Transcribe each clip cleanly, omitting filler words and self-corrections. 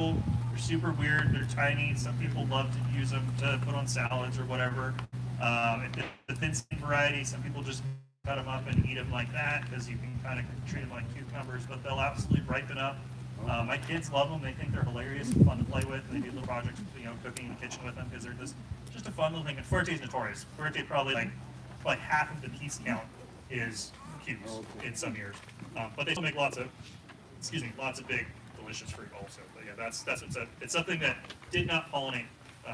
edible. They're super weird. They're tiny. Some people love to use them to put on salads or whatever. The thin skin variety, some people just cut them up and eat them like that because you can kind of treat them like cucumbers, but they'll absolutely ripen up. My kids love them. They think they're hilarious and fun to play with. They do little projects, cooking in the kitchen with them because they're just a fun little thing. And Fuerte is notorious. Fuerte probably like half of the piece count is cues in some years, but they still make lots of big delicious fruit also. But yeah, that's what's up. It's something that did not pollinate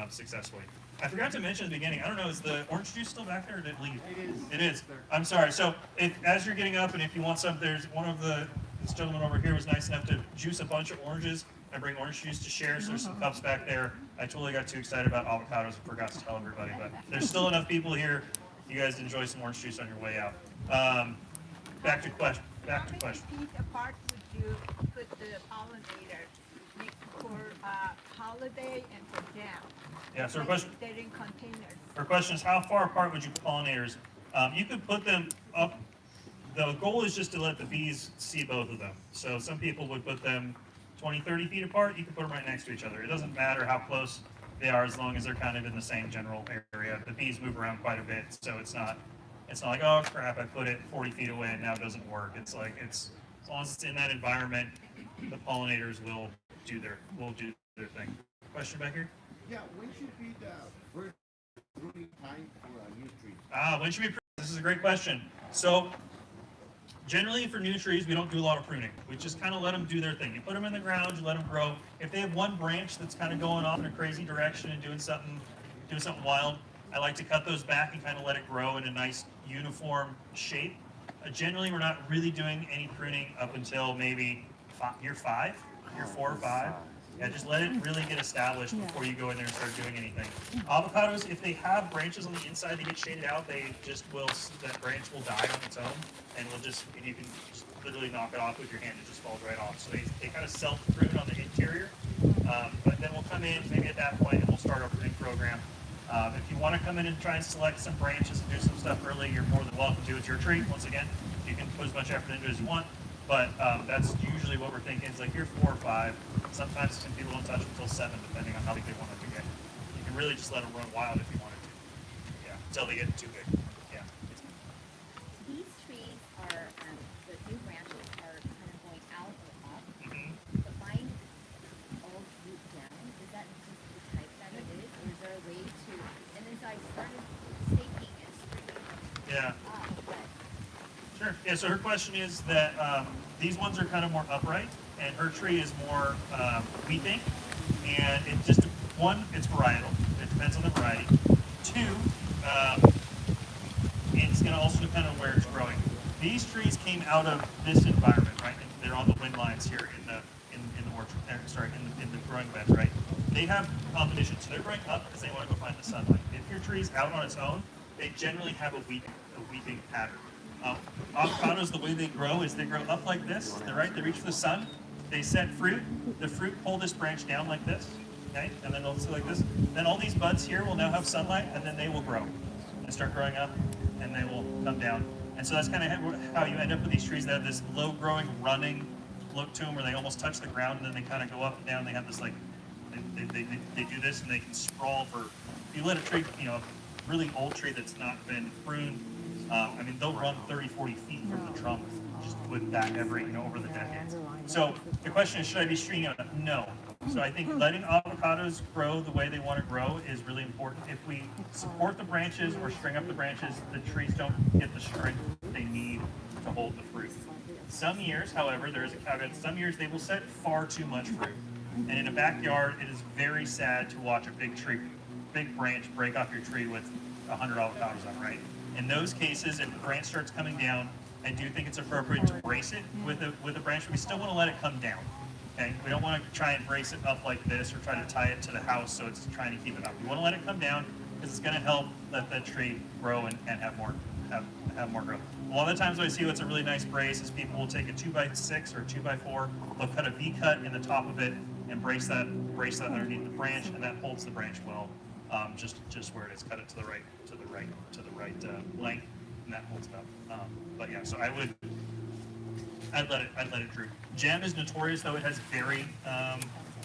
successfully. I forgot to mention at the beginning, I don't know, is the orange juice still back there or did it leave? It is. It is. I'm sorry. So as you're getting up and if you want some, there's this gentleman over here was nice enough to juice a bunch of oranges and bring orange juice to share. So there's some cups back there. I totally got too excited about avocados and forgot to tell everybody, but there's still enough people here. You guys enjoy some orange juice on your way out. Back to question. How many feet apart would you put the pollinators for holiday and for jam? Yeah, so question. They're in containers. Her question is, how far apart would you put pollinators? You could put them up. The goal is just to let the bees see both of them. So some people would put them 20, 30 feet apart. You can put them right next to each other. It doesn't matter how close they are as long as they're kind of in the same general area. The bees move around quite a bit, so it's not like, oh crap, I put it 40 feet away and now it doesn't work. It's like as long as it's in that environment, the pollinators will do their thing. Question back here? Yeah, when should be the first pruning time for a new tree? When should we prune? This is a great question. So generally for new trees, we don't do a lot of pruning. We just kind of let them do their thing. You put them in the ground, you let them grow. If they have one branch that's kind of going off in a crazy direction and doing something wild, I like to cut those back and kind of let it grow in a nice uniform shape. Generally, we're not really doing any pruning up until maybe year 5, year 4 or 5. Yeah, just let it really get established before you go in there and start doing anything. Avocados, if they have branches on the inside that get shaded out, that branch will die on its own, and you can just literally knock it off with your hand. It just falls right off. So they kind of self-prune on the interior, but then we'll come in maybe at that point and we'll start our pruning program. If you want to come in and try and select some branches and do some stuff early, you're more than welcome to. It's your tree. Once again, you can put as much effort into it as you want. But that's usually what we're thinking. It's like year 4 or 5. Sometimes some people don't touch until 7, depending on how big they want it to get. You can really just let them run wild if you wanted to. Yeah, until they get too big. Yeah. These trees are, the new branches are kind of going out or up. Mm-hmm. But mine all root down. Is that just the type that it is? Or is there a way to, and then so I started staking and stringing them Yeah. up, but Sure. Yeah, so her question is that these ones are kind of more upright, and her tree is more, we think, and it just, one, it's varietal. It depends on the variety. 2, it's going to also depend on where it's growing. These trees came out of this environment, right? And they're on the wind lines here in the orchard, in the growing beds, right? They have competition, so they're growing up because they want to go find the sunlight. If your tree's out on its own, they generally have a weeping pattern. Avocados, the way they grow is they grow up like this. They reach for the sun. They set fruit. The fruit pull this branch down like this, okay? And then also like this. Then all these buds here will now have sunlight, and then they will grow and start growing up, and they will come down. And so that's kind of how you end up with these trees that have this low-growing, running look to them, where they almost touch the ground, and then they kind of go up and down. They have this like they do this, and they can sprawl for. If you let a tree, a really old tree that's not been pruned. They'll run 30, 40 feet from the trunk just with that over the decades. So the question is, should I be stringing it up? No. So I think letting avocados grow the way they want to grow is really important. If we support the branches or string up the branches, the trees don't get the strength they need to hold the fruit. Some years, however, there is a caveat. Some years they will set far too much fruit. And in a backyard, it is very sad to watch a big branch break off your tree with 100 avocados on it, right? In those cases, if the branch starts coming down, I do think it's appropriate to brace it with a branch, but we still want to let it come down. Okay? We don't want to try and brace it up like this or try to tie it to the house so it's trying to keep it up. We want to let it come down because it's going to help let that tree grow and have more growth. A lot of the times what I see what's a really nice brace is people will take a 2x6 or 2x4, they'll cut a V cut in the top of it and brace that underneath the branch, and that holds the branch well. Just where it is, cut it to the right length, and that holds it up. But yeah, so I'd let it droop. Gem is notorious, though it has very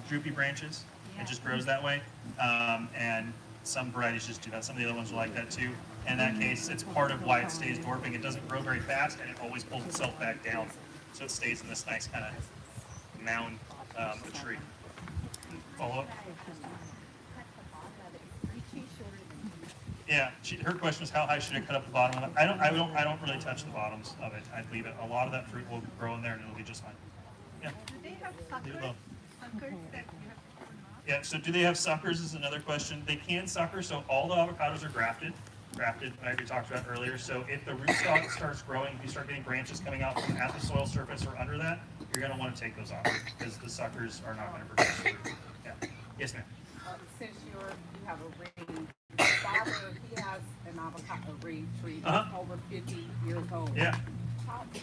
droopy branches. It just grows that way. And some varieties just do that. Some of the other ones are like that too. In that case, it's part of why it stays dwarfing. It doesn't grow very fast, and it always pulls itself back down. So it stays in this nice kind of mound of a tree. Follow up? Yeah, her question is how high should I cut up the bottom of it? I don't really touch the bottoms of it. I'd leave it. A lot of that fruit will grow in there, and it'll be just fine. Yeah. Do they have Leave it suckers? alone. Suckers that you have to put them up? Yeah, so do they have suckers is another question. They can sucker, so all the avocados are grafted, like we talked about earlier. So if the rootstock starts growing, if you start getting branches coming out from at the soil surface or under that, you're gonna wanna take those off because the suckers are not gonna produce fruit. Yeah. Yes, ma'am. Since you have a ring, father, he has an avocado ring tree that's over 50 years old. Yeah.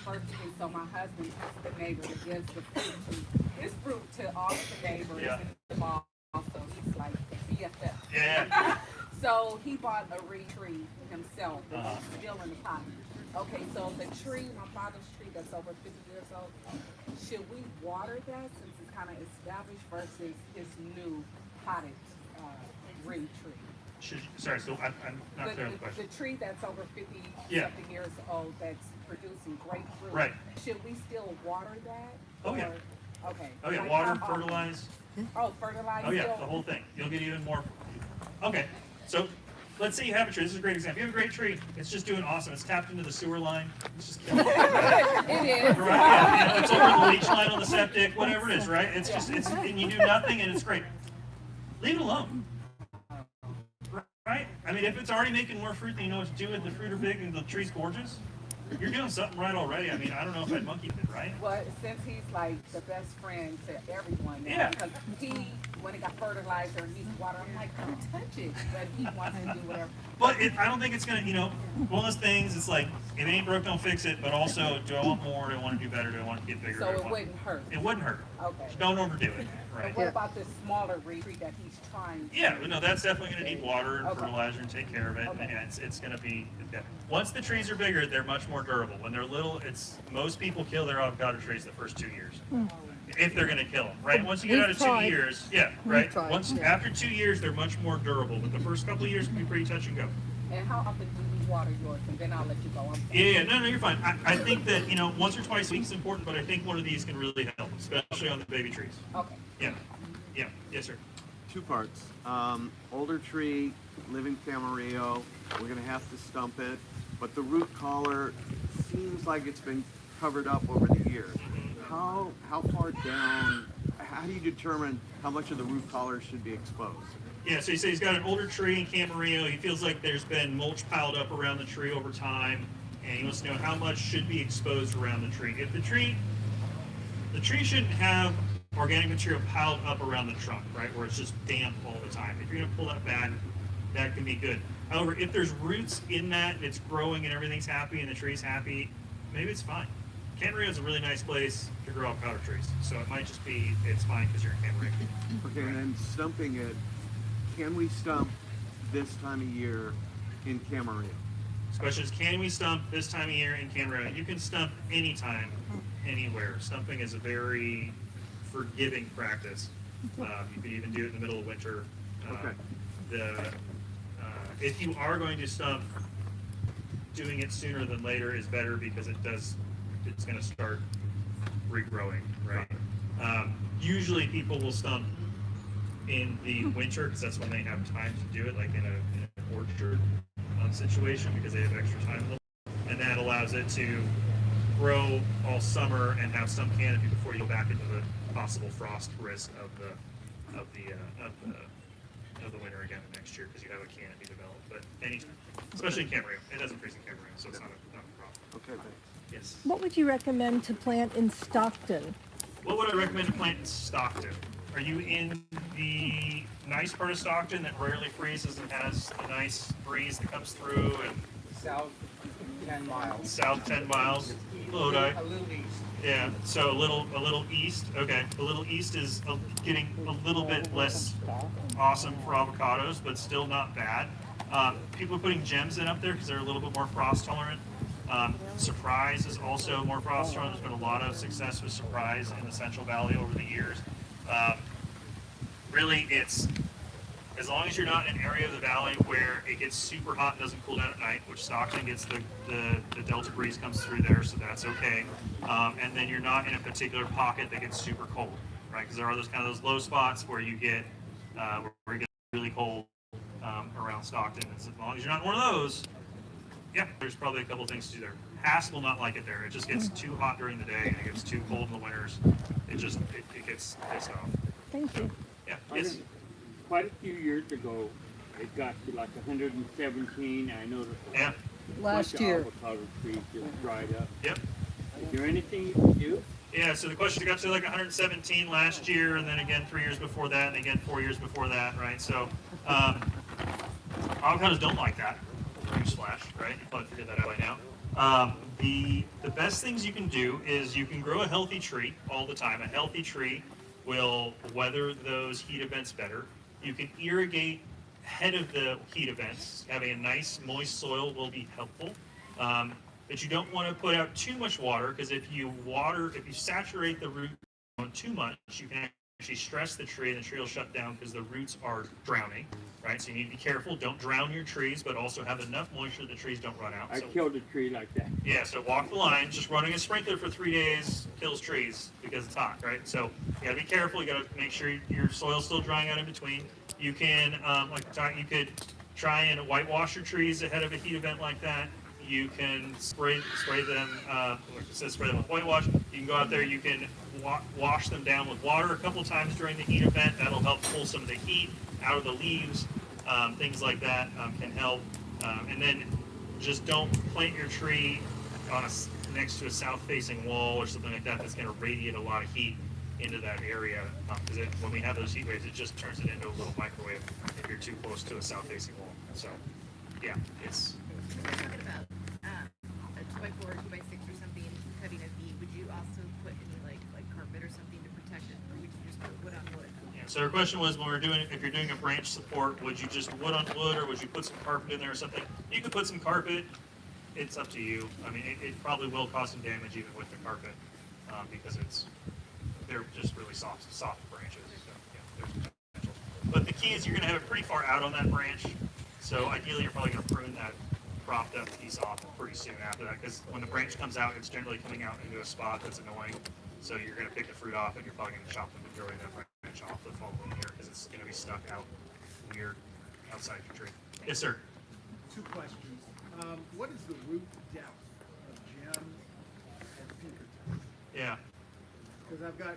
Birthday, so my husband is the neighbor that gives the fruit to his fruit to all of the neighbors Yeah. in the mall. So he's like BFF. Yeah. So he bought a reed tree himself, that's still in the pot. Okay, so the tree, my father's tree that's over 50 years old, should we water that since it's kind of established versus his new potted reed tree? Sorry, so I'm not clear on the question. The tree that's over 50 Yeah. something years old that's producing great fruit. Right. Should we still water that? Oh, yeah. Or- Okay. Oh yeah, Like water, how often? fertilize. Oh, fertilize. Oh yeah, still? the whole thing. You'll get even more. Okay, so let's say you have a tree. This is a great example. You have a great tree. It's just doing awesome. It's tapped into the sewer line. It's just killing it. It is. Right? Yeah, it's over the leach line on the septic, whatever it is, right? It's just, and you do nothing and it's great. Leave it alone. Right? I mean, if it's already making more fruit than you know what to do with, the fruit are big and the tree's gorgeous, you're doing something right already. I mean, I don't know if I'd monkey with it, right? Well, since he's like the best friend to everyone, now, Yeah. because when it got fertilizer and he's water, I'm like, don't touch it, but he wants to do whatever. But I don't think it's gonna, one of those things, it's like, if it ain't broke, don't fix it, but also, do I want more, do I wanna do better, do I wanna get bigger? So do I it want- wouldn't hurt. It wouldn't hurt. Okay. Just don't overdo it, right? And what about the smaller reed tree that he's trying? Yeah, no, that's definitely gonna need water and Okay. fertilizer and take care of it, Okay. and yeah, it's gonna be, yeah. Once the trees are bigger, they're much more durable. When they're little, most people kill their avocado trees the first 2 years. If they're gonna kill them, right? Once you get out of 2 years, yeah, right? tried, Once, yeah. after 2 years, they're much more durable, but the first couple of years can be pretty touch and go. And how often do we water yours? And then I'll let you go. I'm sorry. Yeah, no, you're fine. I think that, once or twice a week is important, but I think one of these can really help, especially on the baby trees. Okay. Yeah, yes, sir. Two parts. Older tree, living Camarillo, we're gonna have to stump it, but the root collar seems like it's been covered up over the years. How far down, how do you determine how much of the root collar should be exposed? Yeah, so you say he's got an older tree in Camarillo. He feels like there's been mulch piled up around the tree over time, and he wants to know how much should be exposed around the tree. If the tree shouldn't have organic material piled up around the trunk, right, where it's just damp all the time. If you're gonna pull that back, that can be good. However, if there's roots in that and it's growing and everything's happy and the tree's happy, maybe it's fine. Camarillo is a really nice place to grow avocado trees, so it might just be it's fine because you're in Camarillo. Okay, and then stumping it, can we stump this time of year in Camarillo? The question is, can we stump this time of year in Camarillo? You can stump anytime, anywhere. Stumping is a very forgiving practice. You could even do it in the middle of winter. Okay. If you are going to stump, doing it sooner than later is better because it's going to start regrowing, right? Usually people will stump in the winter because that's when they have time to do it, like in an orchard situation because they have extra time, and that allows it to grow all summer and have some canopy before you go back into the possible frost risk of the winter again next year because you have a canopy developed. But anytime, especially in Camarillo, it doesn't freeze in Camarillo, so it's not a problem. Okay, thanks. Yes. What would you recommend to plant in Stockton? What would I recommend to plant in Stockton? Are you in the nice part of Stockton that rarely freezes and has the nice breeze that comes through and South 10 miles. south 10 miles? Lodi. A little east. Yeah, so a little east. Okay, a little east is getting a little bit less awesome for avocados, but still not bad. People are putting gems in up there because they're a little bit more frost tolerant. Surprise is also more frost tolerant. There's been a lot of success with Surprise in the Central Valley over the years. really it's, as long as you're not in an area of the valley where it gets super hot and doesn't cool down at night, which Stockton gets the delta breeze comes through there, so that's okay. And then you're not in a particular pocket that gets super cold, right? Because there are those low spots where you get where it gets really cold around Stockton. And so as long as you're not in one of those, yeah, there's probably a couple things to do there. Hass will not like it there. It just gets too hot during the day and it gets too cold in the winters. It gets pissed off. Thank you. Yeah. Yes. Quite a few years ago, it got to like 117. I noticed Yeah. Last year. avocado trees just dried up. Yep. Is there anything you can do? Yeah, so the question got to like 117 last year, and then again 3 years before that, and again 4 years before that, right? So avocados don't like that. Newsflash, right? You probably figured that out by now. The best things you can do is you can grow a healthy tree all the time. A healthy tree will weather those heat events better. You can irrigate ahead of the heat events. Having a nice moist soil will be helpful. But you don't want to put out too much water, because if you saturate the root too much, you can actually stress the tree, and the tree will shut down because the roots are drowning, right? So you need to be careful. Don't drown your trees, but also have enough moisture that the trees don't run out. I So, killed a tree like that. yeah, so walk the line. Just running a sprinkler for 3 days kills trees because it's hot, right? So you gotta be careful. You gotta make sure your soil's still drying out in between. You can, you could try and whitewash your trees ahead of a heat event like that. You can spray them, like it says, spray them with whitewash. You can go out there, you can wash them down with water a couple times during the heat event. That'll help pull some of the heat out of the leaves. Things like that can help. And then just don't plant your tree next to a south-facing wall or something like that that's going to radiate a lot of heat into that area. Because when we have those heat waves, it just turns it into a little microwave if you're too close to a south-facing wall. So, yeah, it's... We're talking about a 2x4, 2x6 or something, cutting a bead. Would you also put any like carpet or something to protect it, or would you just put wood on wood? Yeah, so her question was, if you're doing a branch support, would you just wood on wood, or would you put some carpet in there or something? You could put some carpet. It's up to you. I mean, it probably will cause some damage even with the carpet, because they're just really soft branches. So, yeah, there's potential. But the key is you're going to have it pretty far out on that branch. So ideally, you're probably going to prune that propped up piece off pretty soon after that, because when the branch comes out, it's generally coming out into a spot that's annoying. So you're going to pick the fruit off, and you're probably going to chop the majority of that branch off the following year, because it's going to be stuck out weird outside your tree. Yes, sir. Two questions. What is the root depth of Gem and Pinkerton? Yeah. Because I've got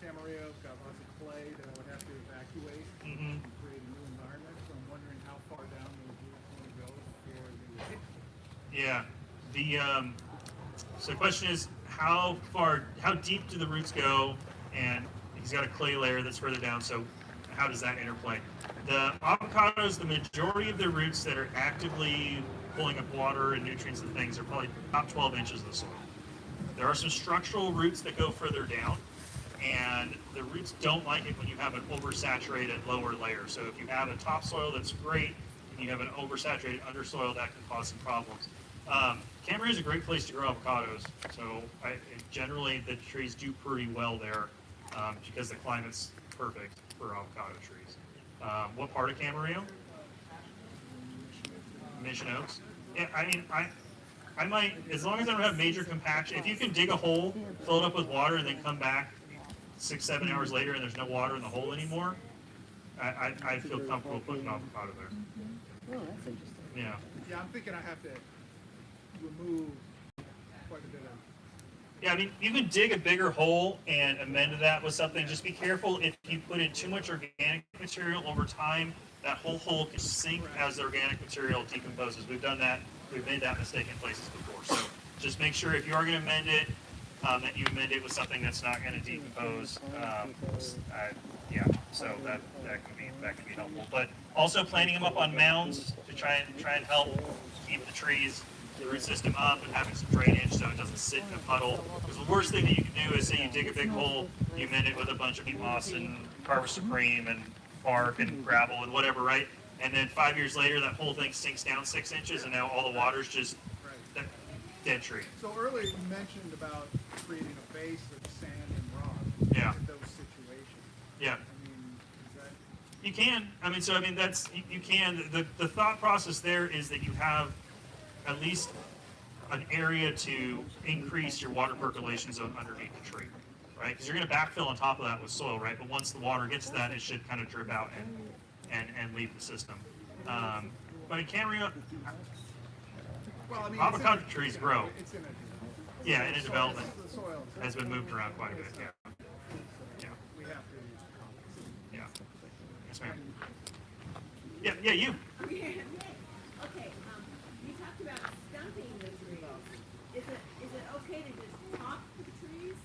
Camarillo, got lots of clay that I would have to evacuate Mm-hmm. and create a new environment. So I'm wondering how far down those roots want to go before they would hit. Yeah. So the question is, how deep do the roots go? And he's got a clay layer that's further down, so how does that interplay? The avocados, the majority of the roots that are actively pulling up water and nutrients and things are probably about 12 inches of the soil. There are some structural roots that go further down, and the roots don't like it when you have an oversaturated lower layer. So if you have a topsoil that's great, and you have an oversaturated undersoil, that can cause some problems. Camarillo is a great place to grow avocados. So generally the trees do pretty well there because the climate's perfect for avocado trees. What part of Camarillo? Mission Oaks. Yeah, I mean, I might, as long as I don't have major compaction, if you can dig a hole, fill it up with water, and then come back 6-7 hours later and there's no water in the hole anymore, I feel comfortable putting avocado there. Oh, that's interesting. Yeah. Yeah, I'm thinking I have to remove quite a bit of. Yeah, I mean, you can dig a bigger hole and amend that with something. Just be careful if you put in too much organic material over time, that whole hole can sink as the organic material decomposes. We've done that. We've made that mistake in places before. So just make sure if you are going to amend it, that you amend it with something that's not going to decompose. Yeah, so that can be helpful. But also planting them up on mounds to try and help keep the trees, the root system up, and having some drainage so it doesn't sit in a puddle. Because the worst thing that you can do is say you dig a big hole, you amend it with a bunch of peat moss and Carver Supreme and bark and gravel and whatever, right? And then 5 years later, that whole thing sinks down 6 inches, and now all the water's just dead tree. So earlier you mentioned about creating a base of sand and rock Yeah. in those situations. Yeah. I mean, is You can. I mean, so I mean, that's you can. The thought process there is that you have at least an area to increase your water percolation zone underneath the tree, right? Because you're going to backfill on top of that with soil, right? But once the water gets to that, it should kind of drip out and leave the system. But in Camarillo, Well, I mean, avocado trees grow. It's in a. Yeah, in a development The soil has been moved around quite a bit. Yeah, yeah, we have to use compost. yeah. Yes, ma'am. Yeah, you. Okay, you talked about stumping the trees. Is it okay to just top the trees?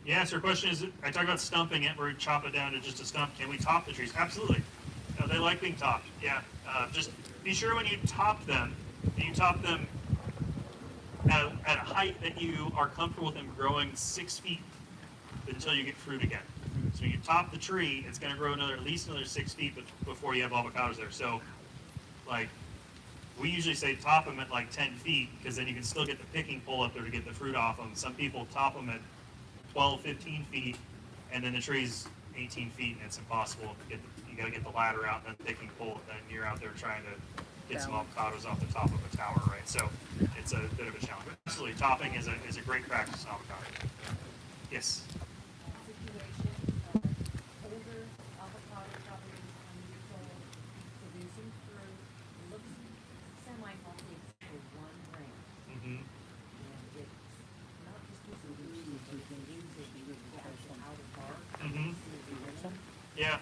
Yeah, so your question is, I talk about stumping it, where we chop it down to just a stump. Can we top the trees? Absolutely. No, they like being topped. Yeah. Just be sure when you top them, that you top them at a height that you are comfortable with them growing 6 feet until you get fruit again. So when you top the tree, it's going to grow at least another 6 feet before you have avocados there. So, like, we usually say top them at like 10 feet because then you can still get the picking pole up there to get the fruit off them. Some people top them at 12, 15 feet, and then the tree's 18 feet, and it's impossible to get. You got to get the ladder out and then picking pole, and then you're out there trying to get some avocados off the top of a tower, right? So it's a bit of a challenge. But absolutely, topping is a great practice in avocado. Yes. Situation, older avocado probably 20 years old, producing fruit, looks semi-healthy for one branch. Mm-hmm. And it's not just using but it can use it as an outer bark. Mm-hmm. Yeah.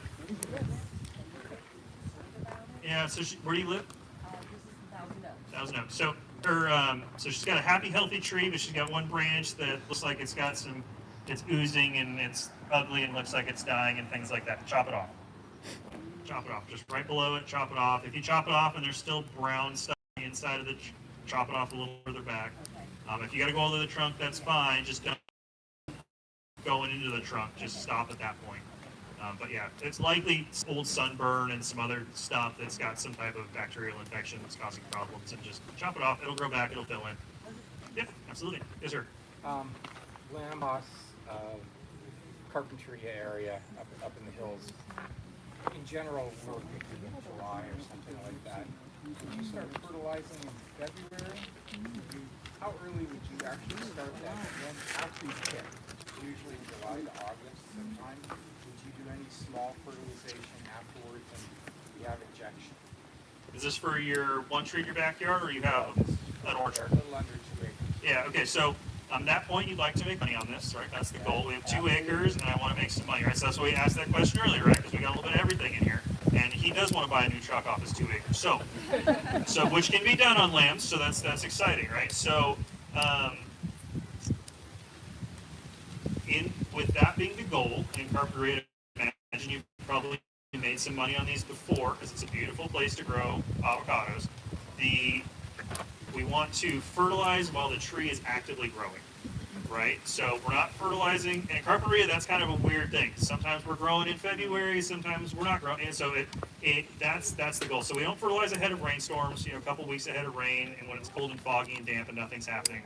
Yeah. So where do you live? This is 1,000 Thousand Oaks. So so she's got a happy, healthy tree, but she's got one branch that looks like it's oozing and it's ugly and looks like it's dying and things like that. Chop it off. Chop it off. Just right below it, chop it off. If you chop it off and there's still brown stuff on the inside of the chop it off a little further back. If you got to go all the way to the trunk, that's fine. Just don't go into the trunk. Just stop at that point. But yeah, it's likely old sunburn and some other stuff that's got some type of bacterial infection that's causing problems. And just chop it off. It'll grow back. It'll fill in. Yeah, absolutely. Yes, sir. Lambos, Carpentry area up in the hills. In general, we're thinking in July or something like that. Would you start fertilizing in February? How early would you actually start that? And then after you pick, usually July to August sometime, would you do any small fertilization afterwards and you have injection? Is this for your one tree in your backyard, or you have an orchard? A little under 2 acres. Yeah. Okay. So on that point, you'd like to make money on this, right? That's the goal. We have 2 acres, and I want to make some money, right? So that's why we asked that question earlier, right? Because we got a little bit of everything in here, and he does want to buy a new truck off his 2 acres. So which can be done on lambs. So that's exciting, right? So with that being the goal in Carpentry, I imagine you probably made some money on these before because it's a beautiful place to grow avocados. We want to fertilize while the tree is actively growing, right? So we're not fertilizing, and in Carpentry, that's kind of a weird thing. Sometimes we're growing in February, sometimes we're not growing, and so that's the goal. So we don't fertilize ahead of rainstorms, a couple weeks ahead of rain, and when it's cold and foggy and damp and nothing's happening,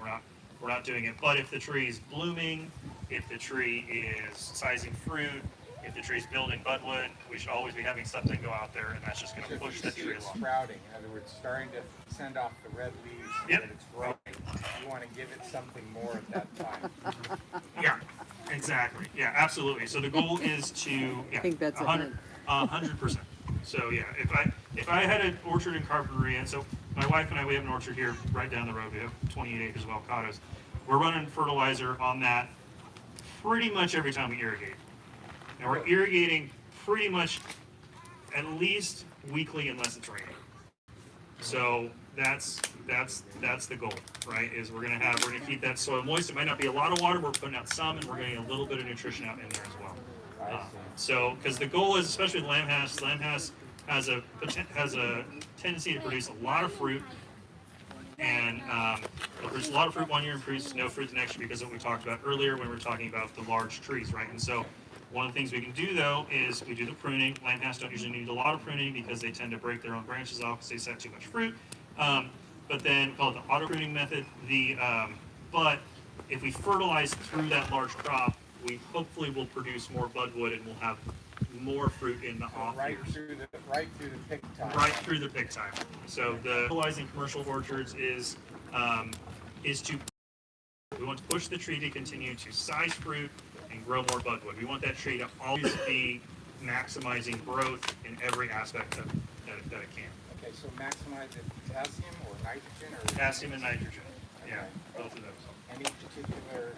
we're not doing it. But if the tree is blooming, if the tree is sizing fruit, if the tree's building budwood, we should always be having something go out there, and that's just going to push that tree along. Sprouting, in other words, starting to send off the red leaves Yep. that it's growing. You want to give it something more at that time. Yeah, exactly. Yeah, absolutely. So the goal is to I think that's 100%. So yeah, if I had an orchard in Carpentry, and so my wife and I, we have an orchard here right down the road. We have 28 acres of avocados. We're running fertilizer on that pretty much every time we irrigate. And we're irrigating pretty much at least weekly unless it's raining. So that's the goal, right? Is we're gonna keep that soil moist. It might not be a lot of water, but we're putting out some, and we're getting a little bit of nutrition out in there as well. So because the goal is, especially with lamb has a tendency to produce a lot of fruit, and it'll produce a lot of fruit one year and produce no fruit the next year because of what we talked about earlier when we were talking about the large trees, right? And so one of the things we can do though is we do the pruning. Lamb don't usually need a lot of pruning because they tend to break their own branches off because they set too much fruit. But then we call it the auto pruning method. But if we fertilize through that large crop, we hopefully will produce more budwood and we'll have more fruit in the off Right years. through the pick time. Right through the pick time. So the utilizing commercial orchards is to we want to push the tree to continue to size fruit and grow more budwood. We want that tree to always be maximizing growth in every aspect of that it can. Okay, so maximize the potassium or nitrogen or? Potassium and nitrogen. Yeah, Okay. both of those. Any particular?